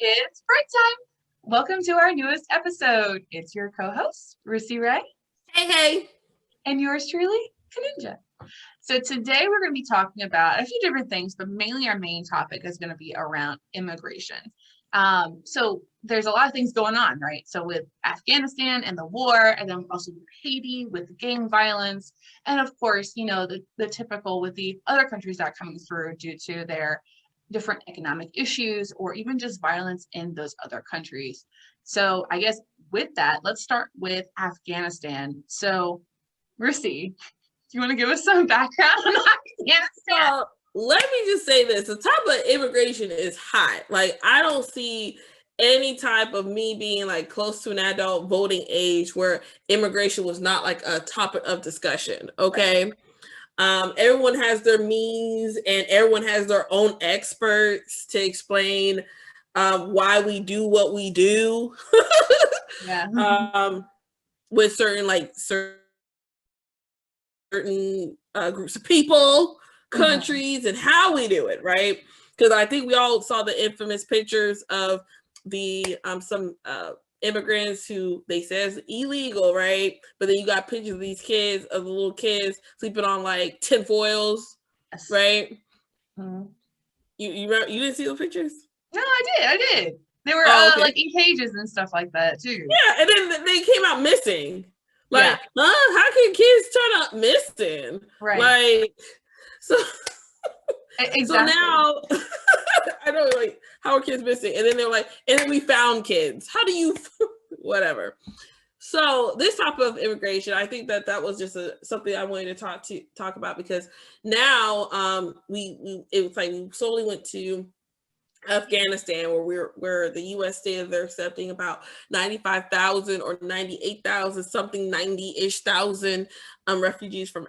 It's break time. Welcome to our newest episode. It's your co-host, Rissy Ray, Hey, hey. and yours truly, Kaninja. So today we're going to be talking about a few different things, but mainly our main topic is going to be around immigration. So there's a lot of things going on, right? So with Afghanistan and the war, and then also with Haiti with the gang violence, and of course, the typical with the other countries that are coming through due to their different economic issues or even just violence in those other countries. So I guess with that, let's start with Afghanistan. So Rissy, do you want to give us some background on Afghanistan? So let me just say this. The type of immigration is hot. Like, I don't see any type of me being like close to an adult voting age where immigration was not like a topic of discussion. Okay. Everyone has their means and everyone has their own experts to explain why we do what we do. Yeah. With certain groups of people, countries, and how we do it, right? Because I think we all saw the infamous pictures of the some immigrants who they says illegal, right? But then you got pictures of these kids, of the little kids sleeping on like tinfoils, Yes. right? Mm-hmm. You remember, you didn't see those pictures? No, I did. They were Okay. like in cages and stuff like that too. Yeah, and then they came out missing. Yeah. Like, how can kids turn up missing? Right. Like, so Exactly. so now I know, like, how are kids missing? And then they're like, and then we found kids. How do you whatever? So this type of immigration, I think that was just something I wanted to talk about, because now we it was like we solely went to Afghanistan, where the U.S. stated they're accepting about 95,000 or 98,000, something 90-ish thousand refugees from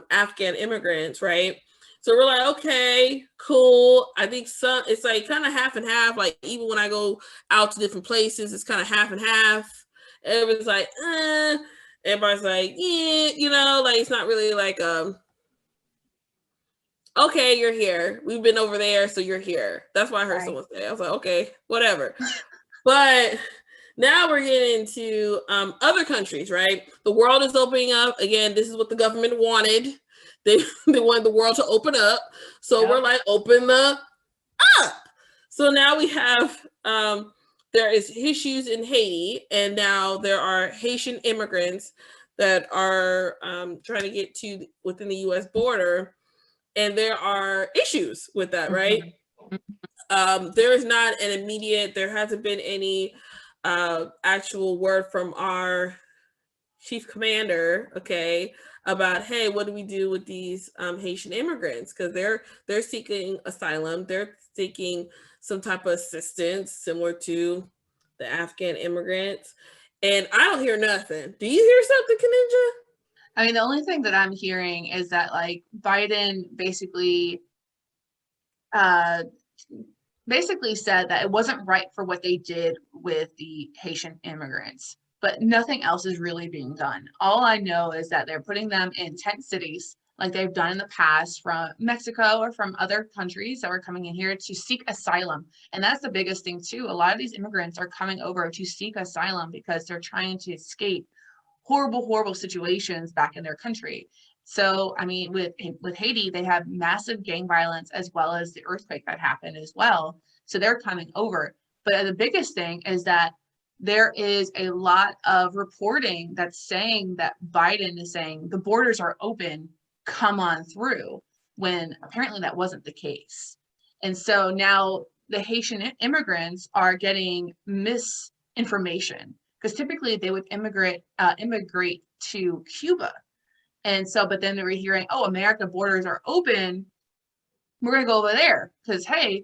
Afghan immigrants, right? So we're like, okay, cool. I think it's like kind of half and half. Like, even when I go out to different places, it's kind of half and half. Everybody's like, everybody's like, yeah, like, it's not really like okay, you're here. We've been over there, so you're here. That's what I heard someone say. I was like, okay, whatever. But now we're getting into other countries, right? The world is opening up. Again, this is what the government wanted. They wanted the world to open up. So we're like, open the up. So now we have there is issues in Haiti, and now there are Haitian immigrants that are trying to get to within the U.S. border, and there are issues with that, right? There is not an immediate, there hasn't been any actual word from our chief commander, okay, about, hey, what do we do with these Haitian immigrants? Because they're seeking asylum, they're seeking some type of assistance similar to the Afghan immigrants, and I don't hear nothing. Do you hear something, Kaninja? I mean, the only thing that I'm hearing is that like Biden basically said that it wasn't right for what they did with the Haitian immigrants, but nothing else is really being done. All I know is that they're putting them in tent cities like they've done in the past from Mexico or from other countries that were coming in here to seek asylum. And that's the biggest thing too. A lot of these immigrants are coming over to seek asylum because they're trying to escape horrible situations back in their country. So, I mean, with Haiti, they have massive gang violence as well as the earthquake that happened as well. So they're coming over. But the biggest thing is that there is a lot of reporting that's saying that Biden is saying the borders are open, come on through, when apparently that wasn't the case. And so now the Haitian immigrants are getting misinformation, because typically they would immigrate to Cuba. And so, but then they were hearing, oh, America borders are open, we're going to go over there because, hey,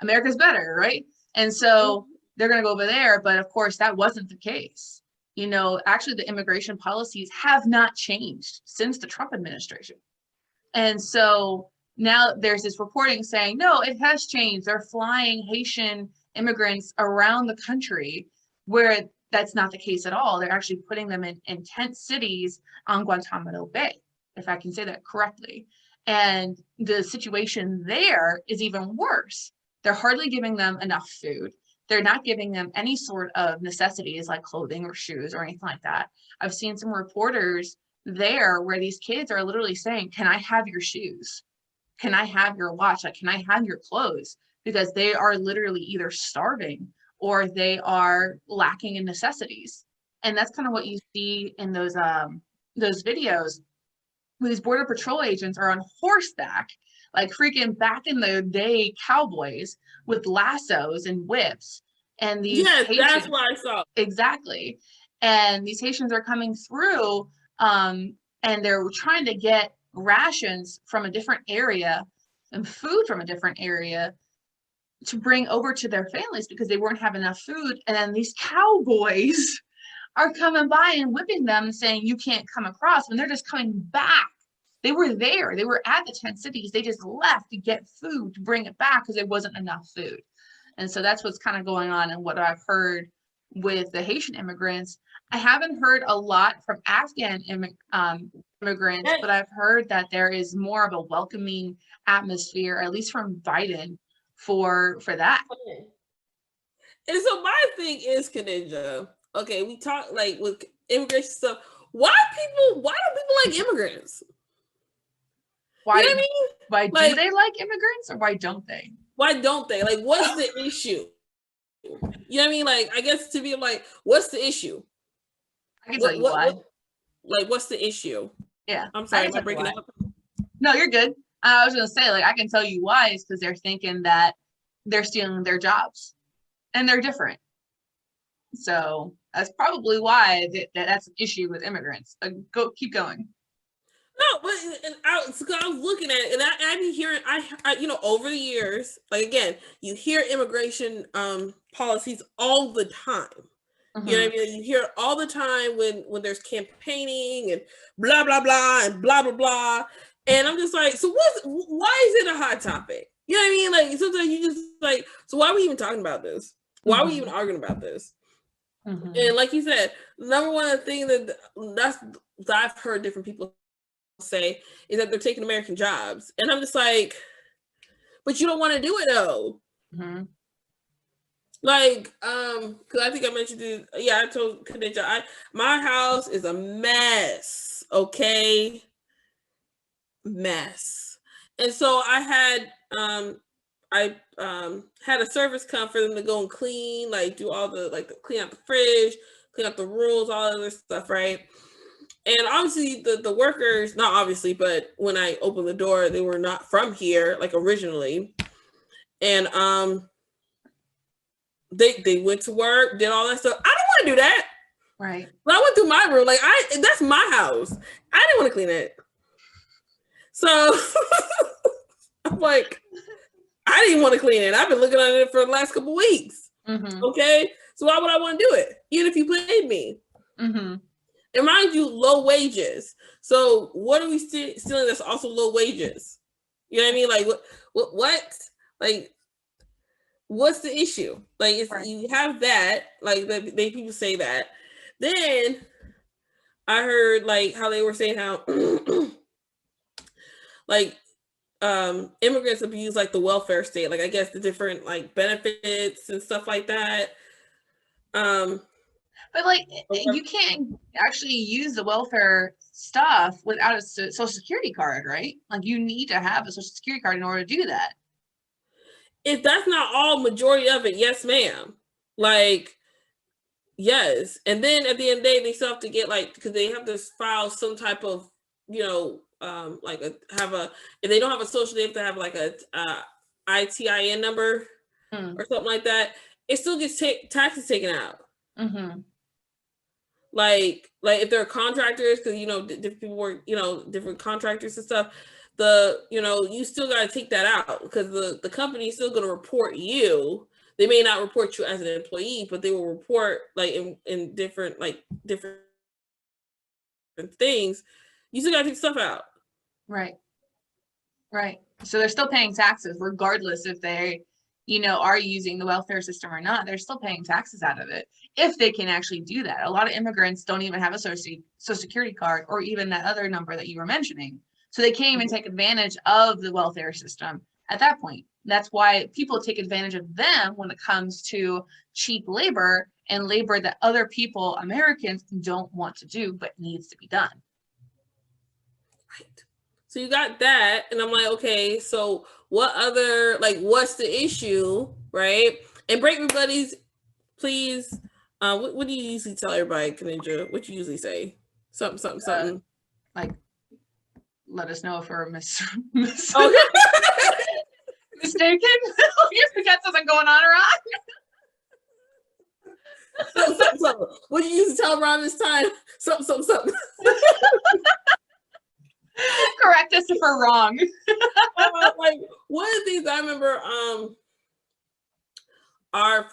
America's better, right? And so they're going to go over there. But of course, that wasn't the case. Actually, the immigration policies have not changed since the Trump administration. And so now there's this reporting saying, no, it has changed. They're flying Haitian immigrants around the country, where that's not the case at all. They're actually putting them in tent cities on Guantanamo Bay, if I can say that correctly. And the situation there is even worse. They're hardly giving them enough food. they're not giving them any sort of necessities like clothing or shoes or anything like that. I've seen some reporters there where these kids are literally saying, can I have your shoes? Can I have your watch? Like, can I have your clothes? Because they are literally either starving or they are lacking in necessities. And that's kind of what you see in those videos where these Border Patrol agents are on horseback, like freaking back in the day cowboys with lassos and whips. And these Haitians, that's what I saw. Exactly. And these Haitians are coming through, and they're trying to get rations from a different area and food from a different area to bring over to their families because they weren't having enough food. And then these cowboys are coming by and whipping them and saying, you can't come across, when they're just coming back. They were there. They were at the tent cities. They just left to get food, to bring it back because there wasn't enough food. And so that's what's kind of going on and what I've heard with the Haitian immigrants. I haven't heard a lot from Afghan immigrants, but I've heard that there is more of a welcoming atmosphere, at least from Biden, for that. And so my thing is, Kaninja, okay, we talk like with immigration stuff. Why do people like immigrants? Why, you know what I mean? Why do they like immigrants, or why don't they? Why don't they? Like, what's the issue? You know what I mean? Like, I guess to be like, what's the issue? I can tell you why. Like, what's the issue? Yeah. I'm sorry, am I breaking up? No, you're good. I was going to say, like, I can tell you why. Is because they're thinking that they're stealing their jobs and they're different. So that's probably why that's an issue with immigrants. Keep going. No, but I was looking at it, and I be hearing, I you know, over the years, like, again, you hear immigration policies all the time. Mm-hmm. You know what I mean? You hear it all the time when there's campaigning and blah blah blah and blah blah blah, and I'm just like, so why is it a hot topic? You know what I mean? Like, sometimes you just like, so why are we even talking about this? Why are we even arguing about this? Mm-hmm. And like you said, number one thing that I've heard different people say is that they're taking American jobs, and I'm just like, but you don't want to do it though. Mm-hmm. Like, because I think I mentioned it. Yeah, I told Kaninja, my house is a mess. Okay, mess. And so I had a service come for them to go and clean, like do all the clean out the fridge, clean out the rooms, all other stuff, right? And obviously the workers, not obviously, but when I opened the door, they were not from here, like originally. And they went to work, did all that stuff. I don't want to do that. Right. But I went through my room, like that's my house. I didn't want to clean it. So I'm like, I didn't even want to clean it. I've been looking at it for the last couple of weeks. Mm-hmm. Okay. So why would I want to do it? Even if you paid me. Mm-hmm. And mind you, low wages. So what are we stealing that's also low wages? You know what I mean? Like what? Like, what's the issue? Like, if you have that, like they people say that. Then I heard like how they were saying how like immigrants abuse like the welfare state, like I guess the different like benefits and stuff like that. But like, you can't actually use the welfare stuff without a social security card, right? Like, you need to have a social security card in order to do that. If that's not all majority of it, yes, ma'am. Like, yes. And then at the end of the day, they still have to get like, because they have to file some type of, you know, if they don't have a social, they have to have like a ITIN number or something like that. It still gets taxes taken out. Mm-hmm. Like if they're contractors, because you know different people work, you know, different contractors and stuff. You still got to take that out because the company is still going to report you. They may not report you as an employee, but they will report like in different things. You still got to take stuff out. Right. So they're still paying taxes regardless if they, you know, are using the welfare system or not. They're still paying taxes out of it if they can actually do that. A lot of immigrants don't even have a social security card or even that other number that you were mentioning. So they can't even take advantage of the welfare system at that point. That's why people take advantage of them when it comes to cheap labor and labor that other people, Americans, don't want to do, but needs to be done. Right. So you got that, and I'm like, okay, so what other, like, what's the issue, right? And break everybody's, please. What do you usually tell everybody, Kaninja? What you usually say? Something. Like, let us know if we're Okay. mistaken. If we got something going on Something. What do you used to tell around this time? Something. Correct us if we're wrong. Like, one of the things I remember, our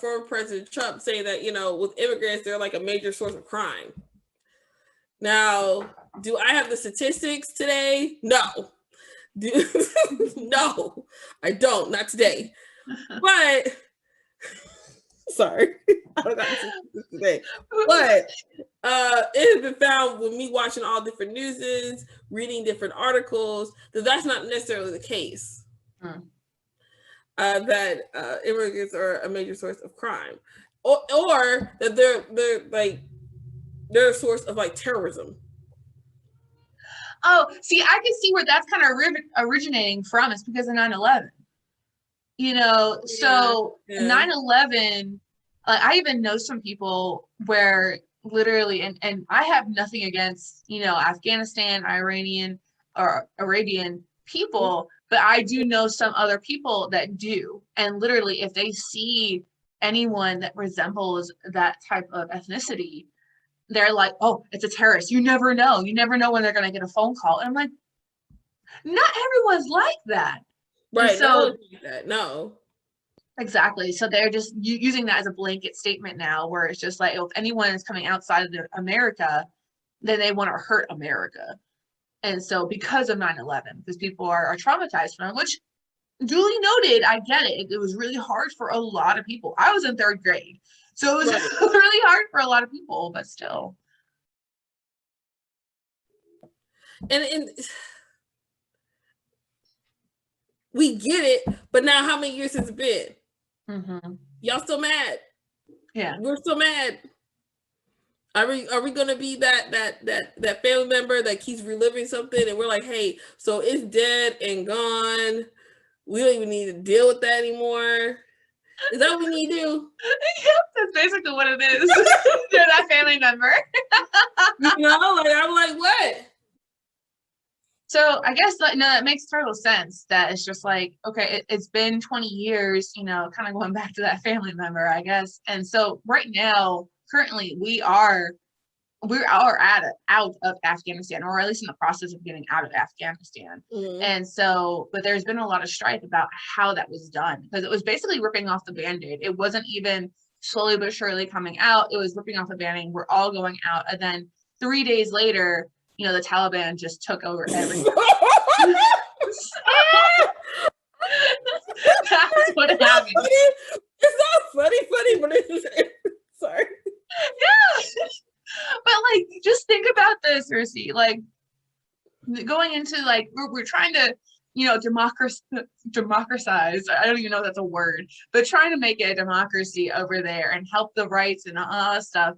former President Trump saying that, you know, with immigrants, they're like a major source of crime. Now, do I have the statistics today? No. No, I don't. Not today. But sorry, I don't got the statistics today. But it has been found with me watching all different newses, reading different articles, that that's not necessarily the case. That immigrants are a major source of crime, or that they're a source of like terrorism. Oh, see, I can see where that's kind of originating from. It's because of 9/11. You know, so 9/11, I even know some people where literally, and I have nothing against, you know, Afghanistan, Iranian or Arabian people, but I do know some other people that do. And literally, if they see anyone that resembles that type of ethnicity, they're like, oh, it's a terrorist. You never know. You never know when they're going to get a phone call. And I'm like, not everyone's like that. Right. And so, no. Exactly. So they're just using that as a blanket statement now, where it's just like, if anyone is coming outside of America, then they want to hurt America. And so because of 9/11, because people are traumatized from it, which duly noted, I get it. It was really hard for a lot of people. I was in 3rd grade. So it was really hard for a lot of people, but still. And we get it, but now how many years has it been? Mm-hmm. Y'all still mad? Yeah, we're still mad. Are we gonna be that family member that keeps reliving something, and we're like, hey, so it's dead and gone. We don't even need to deal with that anymore. Is that what we need to do? Yep, that's basically what it is. You're that family member. You know, like I'm like, what? So I guess it makes total sense that it's just like, okay, it's been 20 years, you know, kind of going back to that family member, I guess. And so right now, currently, we are out of Afghanistan, or at least in the process of getting out of Afghanistan. Mm-hmm. And so, but there's been a lot of strife about how that was done, because it was basically ripping off the Band-Aid. It wasn't even slowly but surely coming out. It was ripping off the Band-Aid. We're all going out. And then 3 days later, you know, the Taliban just took over everything. That's what happened. It's not funny, but it's sorry. Yeah. But like, just think about this, Rissy. Like, going into like, we're trying to, you know, democratize. I don't even know if that's a word, but trying to make it a democracy over there and help the rights and all that stuff.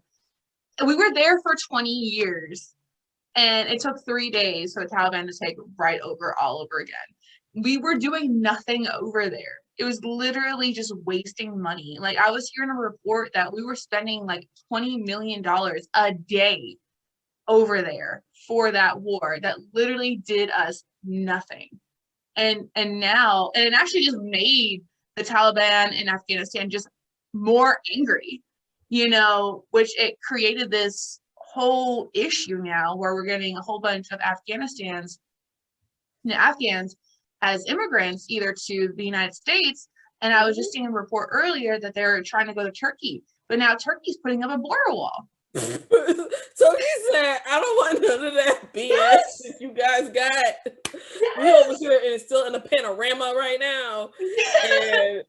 And we were there for 20 years. And it took 3 days for the Taliban to take right over all over again. We were doing nothing over there. It was literally just wasting money. Like, I was hearing a report that we were spending like $20 million a day over there for that war that literally did us nothing. And now, and it actually just made the Taliban in Afghanistan just more angry, you know, which it created this whole issue now where we're getting a whole bunch of Afghans as immigrants either to the United States. And I was just seeing a report earlier that they're trying to go to Turkey, but now Turkey's putting up a border wall. So he said, I don't want none of that BS that you guys got. We over here and still in a panorama right now.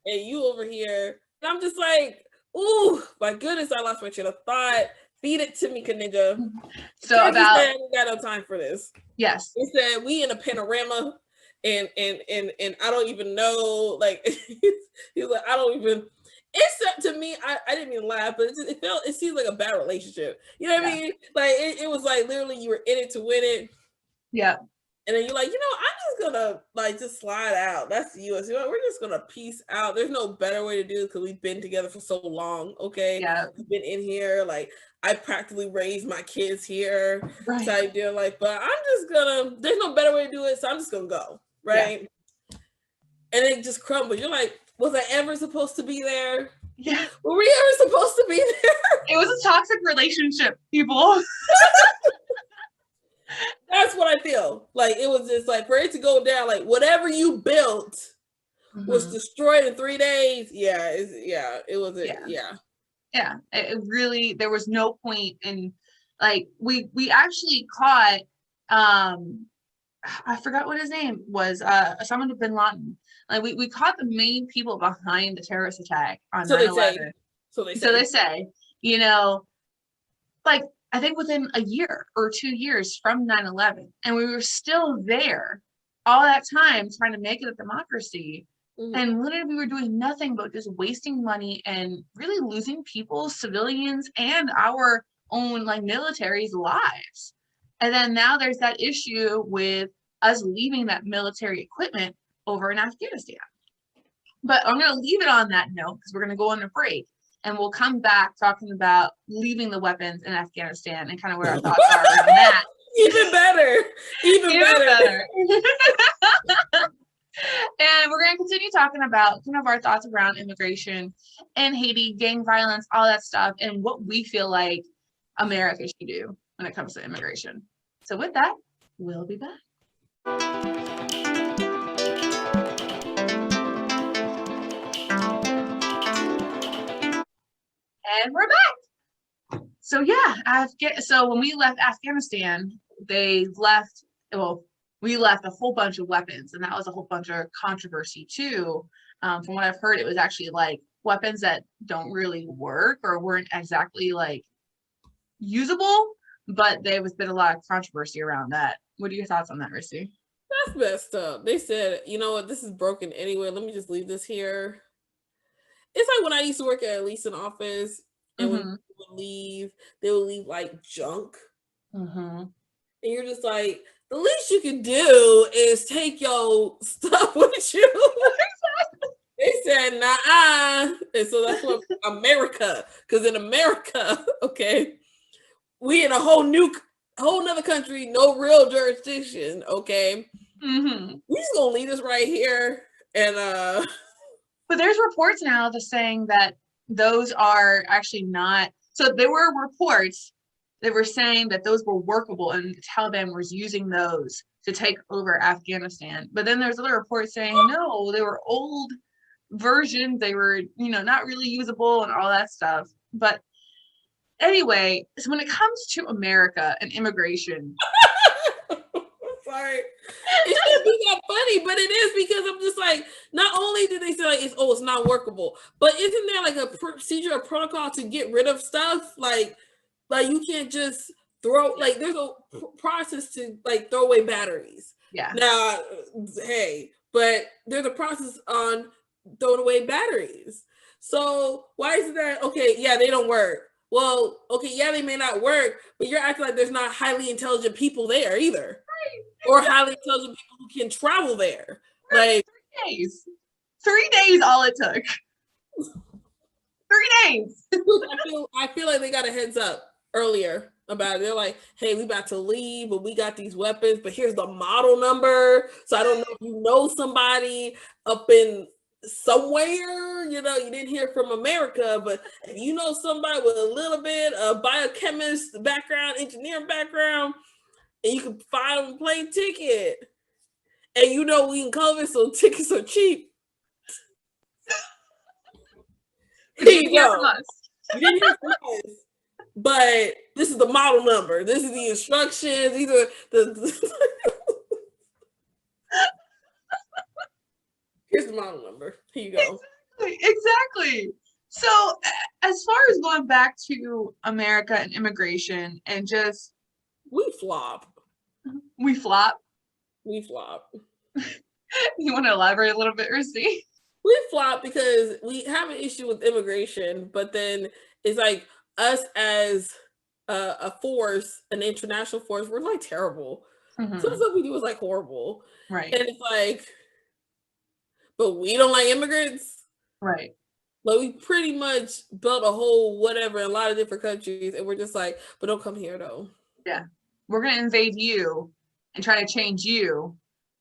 And you over here. And I'm just like, ooh, my goodness, I lost my train of thought. Feed it to me, Kaninja. So Turkey said, we got no time for this. Yes. He said, we in a panorama and I don't even know, like he's like, I don't even, except to me, I didn't even laugh, but it seems like a bad relationship. You know what I mean? Like it was like literally you were in it to win it. Yeah. And then you're like, I'm just gonna like just slide out. That's the US. We're just gonna peace out. There's no better way to do it because we've been together for so long. Okay. Yeah. We've been in here. Like I practically raised my kids here. Right. Type deal. Like, but I'm just gonna, there's no better way to do it. So I'm just gonna go. Right. Yeah. And it just crumbled. You're like, was I ever supposed to be there? Yeah. Were we ever supposed to be there? It was a toxic relationship, people. That's what I feel. Like it was just like for it to go down, like whatever you built was destroyed in 3 days. Yeah, it was Yeah, it really, there was no point in, like, we actually caught, I forgot what his name was, Osama bin Laden. Like we caught the main people behind the terrorist attack on 9/11. So they say, like, I think within a year or 2 years from 9/11, and we were still there all that time trying to make it a democracy. And literally we were doing nothing but just wasting money and really losing people, civilians, and our own like military's lives. And then now there's that issue with us leaving that military equipment over in Afghanistan. But I'm going to leave it on that note because we're going to go on a break. And we'll come back talking about leaving the weapons in Afghanistan and kind of where our thoughts are around that. Even better. Even better. And we're going to continue talking about kind of our thoughts around immigration in Haiti, gang violence, all that stuff, and what we feel like America should do when it comes to immigration. So with that, we'll be back. And we're back. So yeah, so when we left Afghanistan, we left a whole bunch of weapons, and that was a whole bunch of controversy too. From what I've heard, it was actually like weapons that don't really work or weren't exactly like usable, but there has been a lot of controversy around that. What are your thoughts on that, Rissy? That's messed up. They said, you know what, this is broken anyway. Let me just leave this here. It's like when I used to work at least an office, and when people would leave, they would leave like junk. And you're just like, the least you can do is take your stuff with you. They said, nah. And so that's what America, because in America, okay, we in a whole nother country, no real jurisdiction, okay? We just gonna leave this right here. And but there's reports now that's saying that those are actually not, so there were reports that were saying that those were workable and the Taliban was using those to take over Afghanistan. But then there's other reports saying, no, they were old versions. They were, not really usable and all that stuff. But anyway, so when it comes to America and immigration. Sorry. It shouldn't be that funny, but it is, because I'm just like, not only did they say like it's not workable, but isn't there like a procedure or protocol to get rid of stuff? Like you can't just throw, like there's a process to like throw away batteries. Yeah. Now, hey, but there's a process on throwing away batteries. So why is that? Okay, yeah, they don't work. Well, okay, yeah, they may not work, but you're acting like there's not highly intelligent people there either. Right. Or highly intelligent people who can travel there. Like 3 days. 3 days all it took. 3 days. I feel like they got a heads up earlier about it. They're like, hey, we about to leave, but we got these weapons, but here's the model number. So I don't know if you know somebody up in somewhere, you didn't hear from America, but if you know somebody with a little bit of biochemist background, engineering background, and you can find them a plane ticket, and we in COVID, so tickets are cheap. Here you go. You didn't hear from us, but this is the model number. This is the instructions. These are the here's the model number. Here you go. Exactly. So as far as going back to America and immigration and just we flop. We flop. You want to elaborate a little bit, Rissy? We flop because we have an issue with immigration, but then it's like us as a force, an international force, we're like terrible. Some Mm-hmm. stuff we do is like horrible. Right. And it's like, but we don't like immigrants. Right. Like we pretty much built a whole whatever in a lot of different countries, and we're just like, but don't come here though. Yeah. We're gonna invade you and try to change you,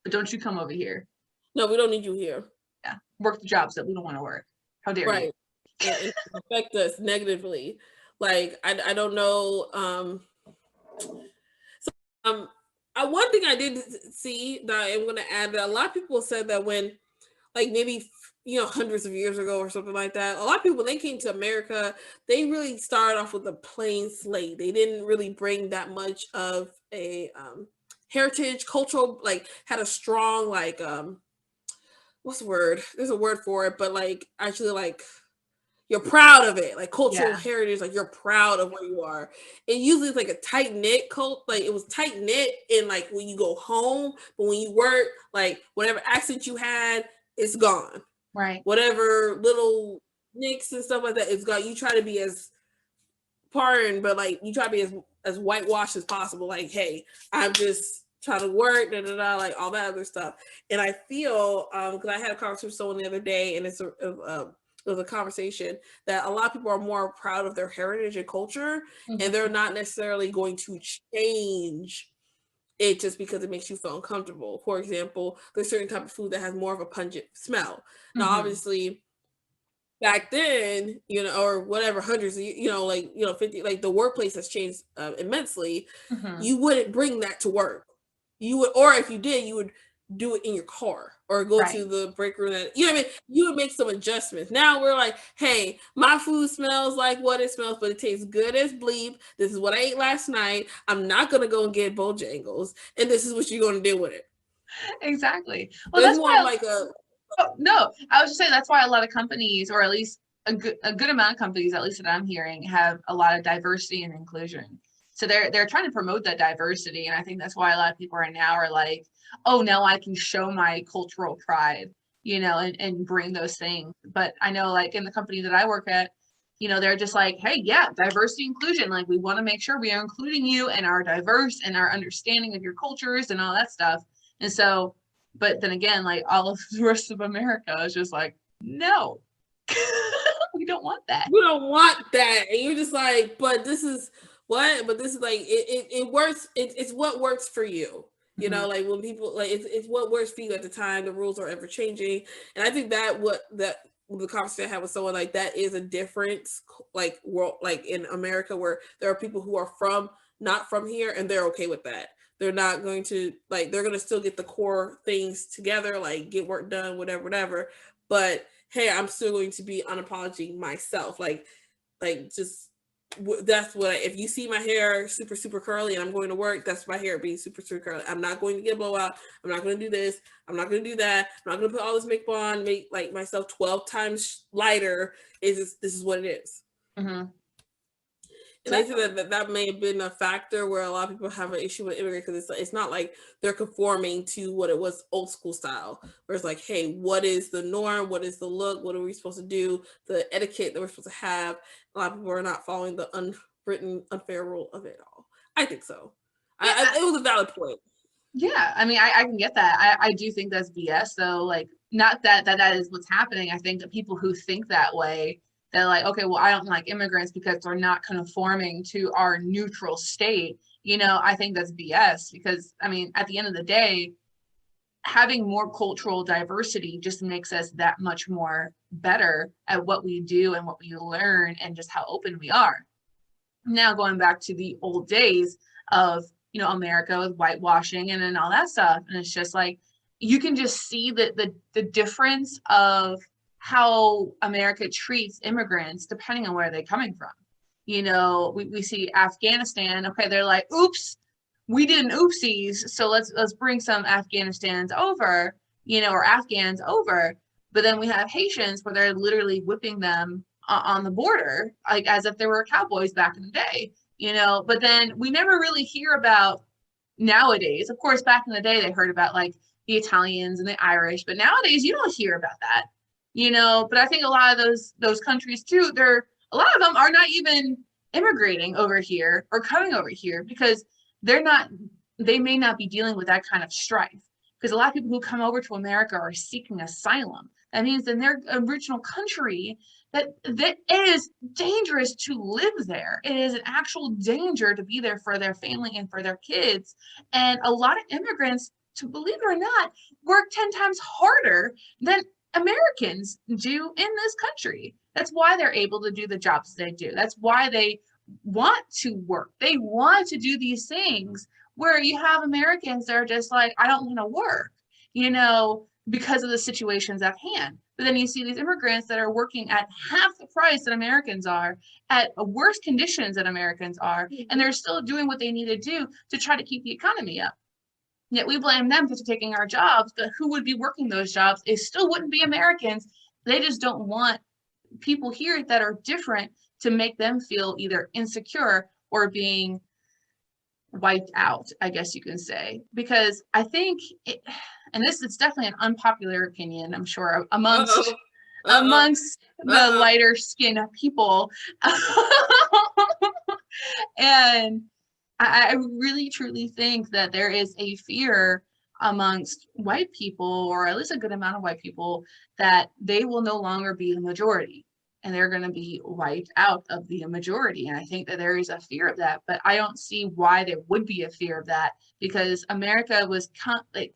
but don't you come over here. No, we don't need you here. Yeah. Work the jobs that we don't want to work. How dare you? Right. And affect us negatively. Like I don't know. Um, one thing I did see that I'm going to add that a lot of people said that when, like maybe hundreds of years ago or something like that, a lot of people when they came to America, they really started off with a plain slate. They didn't really bring that much of a heritage, cultural, like had a strong like what's the word? There's a word for it, but like actually like you're proud of it, like cultural heritage, like you're proud of where you are. And usually it's like a tight knit cult, like it was tight knit in like when you go home, but when you work, like whatever accent you had, it's gone. Right. Whatever little nicks and stuff like that, it's gone. You try to be as pardon, but like you try to be as whitewashed as possible. Like, hey, I'm just trying to work, like all that other stuff. And I feel because I had a conversation with someone the other day, and it was a conversation that a lot of people are more proud of their heritage and culture, Mm-hmm. and they're not necessarily going to change it just because it makes you feel uncomfortable. For example, there's certain type of food that has more of a pungent smell. Now, obviously, back then, or whatever, hundreds of, 50, like the workplace has changed immensely. Mm-hmm. You wouldn't bring that to work. You would, or if you did, you would do it in your car or go to the break room. You know what I mean? You would make some adjustments. Now we're like, hey, my food smells like what it smells, but it tastes good as bleep. This is what I ate last night. I'm not going to go and get Bojangles. And this is what you're going to do with it. Exactly. Well, There's that's more why like a... Oh, no, I was just saying that's why a lot of companies, or at least a good amount of companies, at least that I'm hearing, have a lot of diversity and inclusion. So they're trying to promote that diversity, and I think that's why a lot of people right now are like, oh, now I can show my cultural pride, and bring those things. But I know, like in the company that I work at, they're just like, hey, yeah, diversity, inclusion. Like we want to make sure we are including you and are diverse and our understanding of your cultures and all that stuff. And so. But then again, like all of the rest of America is just like, no, we don't want that. We don't want that. And you're just like, but this is what? But this is like, it works. It's what works for you. Like when people, like, it's what works for you at the time. The rules are ever changing. And I think that the conversation I had with someone, like that is a difference, like world, like in America where there are people who are not from here and they're okay with that. They're not going to like, they're going to still get the core things together, like get work done, whatever. But hey, I'm still going to be unapologetic myself. Like just that's what if you see my hair super, super curly and I'm going to work, that's my hair being super, super curly. I'm not going to get a blowout. I'm not going to do this. I'm not going to do that. I'm not going to put all this makeup on, make like myself 12 times lighter. This is what it is. Mm-hmm. And I think that may have been a factor where a lot of people have an issue with immigrants because it's not like they're conforming to what it was old school style, where it's like, hey, what is the norm? What is the look? What are we supposed to do? The etiquette that we're supposed to have. A lot of people are not following the unwritten, unfair rule of it all. I think so. Yeah. It was a valid point. Yeah, I mean, I can get that. I do think that's BS though. Like, not that is what's happening. I think that people who think that way, they're like, okay, well, I don't like immigrants because they're not conforming to our neutral state. I think that's BS because, I mean, at the end of the day, having more cultural diversity just makes us that much more better at what we do and what we learn and just how open we are. Now, going back to the old days of, America with whitewashing and all that stuff. And it's just like, you can just see the difference of how America treats immigrants depending on where they're coming from. We see Afghanistan. Okay, they're like, oops, we did an oopsies, so let's bring some Afghanistans over, or Afghans over. But then we have Haitians where they're literally whipping them on the border, like as if they were cowboys back in the day. But then we never really hear about nowadays. Of course, back in the day, they heard about like, the Italians and the Irish, but nowadays you don't hear about that, but I think a lot of those countries too, a lot of them are not even immigrating over here or coming over here because they may not be dealing with that kind of strife. Because a lot of people who come over to America are seeking asylum. That means in their original country that it is dangerous to live there. It is an actual danger to be there for their family and for their kids. And a lot of immigrants, to believe it or not, work 10 times harder than Americans do in this country. That's why they're able to do the jobs they do. That's why they want to work. They want to do these things, where you have Americans that are just like, I don't want to work, because of the situations at hand. But then you see these immigrants that are working at half the price that Americans are, at worse conditions than Americans are, and they're still doing what they need to do to try to keep the economy up. Yet we blame them for taking our jobs, but who would be working those jobs? It still wouldn't be Americans. They just don't want people here that are different to make them feel either insecure or being wiped out, I guess you can say. Because I think and this is definitely an unpopular opinion, I'm sure, amongst the lighter skinned people. And I really truly think that there is a fear amongst white people, or at least a good amount of white people, that they will no longer be the majority and they're going to be wiped out of the majority. And I think that there is a fear of that, but I don't see why there would be a fear of that, because America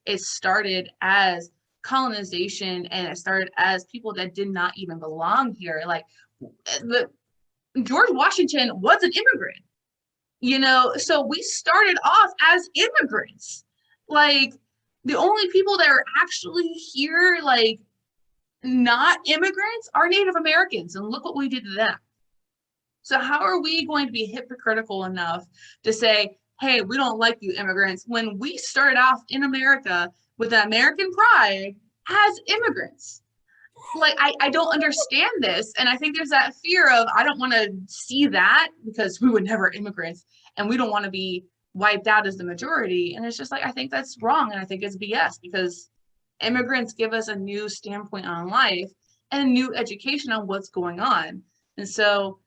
it started as colonization, and it started as people that did not even belong here. Like George Washington was an immigrant, so we started off as immigrants. Like, the only people that are actually here, like, not immigrants, are Native Americans, and look what we did to them. So how are we going to be hypocritical enough to say, hey, we don't like you immigrants, when we started off in America with American pride as immigrants? Like, I don't understand this. And I think there's that fear of, I don't want to see that, because we were never immigrants and we don't want to be wiped out as the majority. And it's just like, I think that's wrong. And I think it's BS, because immigrants give us a new standpoint on life and a new education on what's going on. And so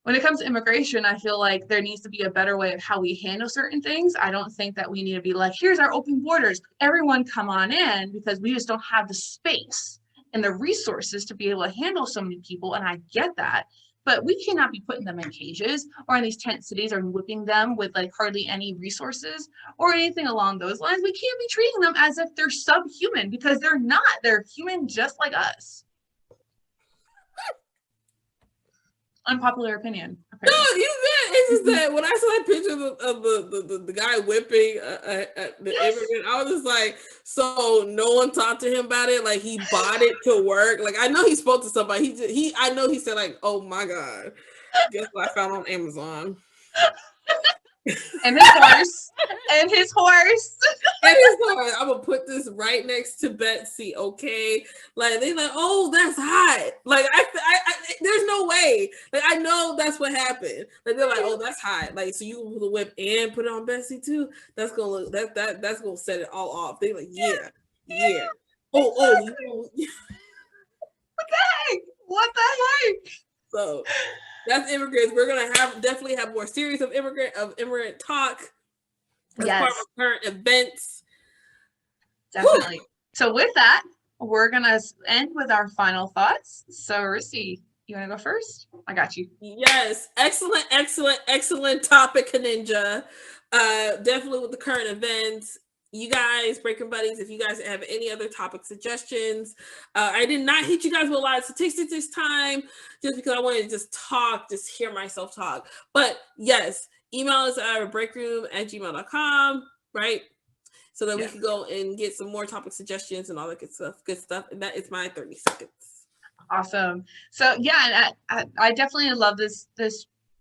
when it comes to immigration, I feel like there needs to be a better way of how we handle certain things. I don't think that we need to be like, here's our open borders, everyone come on in, because we just don't have the space and the resources to be able to handle so many people. And I get that, but we cannot be putting them in cages or in these tent cities or whipping them with like hardly any resources or anything along those lines. We can't be treating them as if they're subhuman, because they're not. They're human just like us. Unpopular opinion. No, it's just that when I saw that picture of the guy whipping the immigrant, I was just like, so no one talked to him about it. Like, he bought it to work. Like, I know he spoke to somebody. I know he said, like, oh my God, guess what I found on Amazon. And his horse. And his horse. I'm gonna put this right next to Betsy, okay? Like, they're like, oh, that's hot. Like, I there's no way. Like, I know that's what happened. Like, they're like, oh, that's hot. Like, so you put the whip and put it on Betsy too? That's gonna look that's gonna set it all off. They're like, yeah. Oh. What the heck? What the heck? So that's immigrants. We're gonna definitely have more series of immigrant talk as part of current events. Definitely. Woo! So with that, we're gonna end with our final thoughts. So Rissy, you want to go first? I got you. Yes, excellent topic, Kaninja. Definitely with the current events. You guys, Breaking Buddies, if you guys have any other topic suggestions, I did not hit you guys with a lot of statistics this time, just because I wanted to just hear myself talk. But yes, email us at breakroom@gmail.com, right? So that we can go and get some more topic suggestions and all that good stuff. And that is my 30 seconds. Awesome. So yeah, and I definitely love this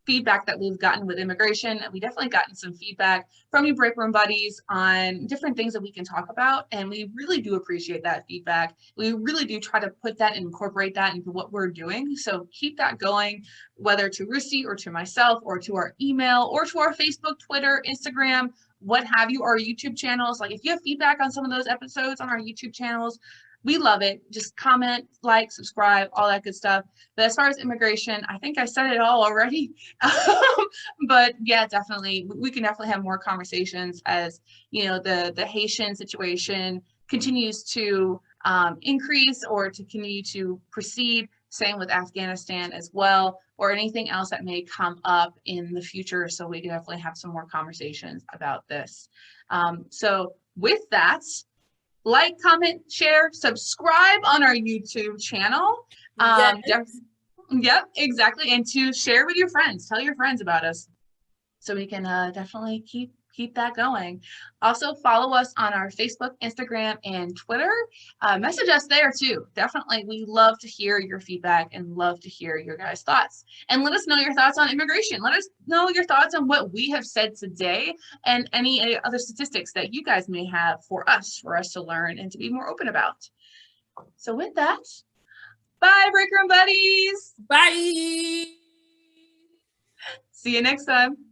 feedback that we've gotten with immigration. We definitely gotten some feedback from you break room buddies on different things that we can talk about, and we really do appreciate that feedback. We really do try to put that and incorporate that into what we're doing, so keep that going, whether to Rissy or to myself or to our email or to our Facebook, Twitter, Instagram, what have you, our YouTube channels. Like if you have feedback on some of those episodes on our YouTube channels, we love it. Just comment, like, subscribe, all that good stuff. But as far as immigration, I think I said it all already. But yeah, definitely, we can definitely have more conversations as, you know, the Haitian situation continues to increase or to continue to proceed. Same with Afghanistan as well, or anything else that may come up in the future. So we can definitely have some more conversations about this. So with that, like, comment, share, subscribe on our YouTube channel. Yep, exactly. And to share with your friends, tell your friends about us so we can definitely keep that going. Also follow us on our Facebook, Instagram, and Twitter. Message us there too. Definitely, we love to hear your feedback and love to hear your guys' thoughts. And let us know your thoughts on immigration. Let us know your thoughts on what we have said today and any other statistics that you guys may have for us to learn and to be more open about. So with that, bye, Break Room Buddies. Bye. See you next time.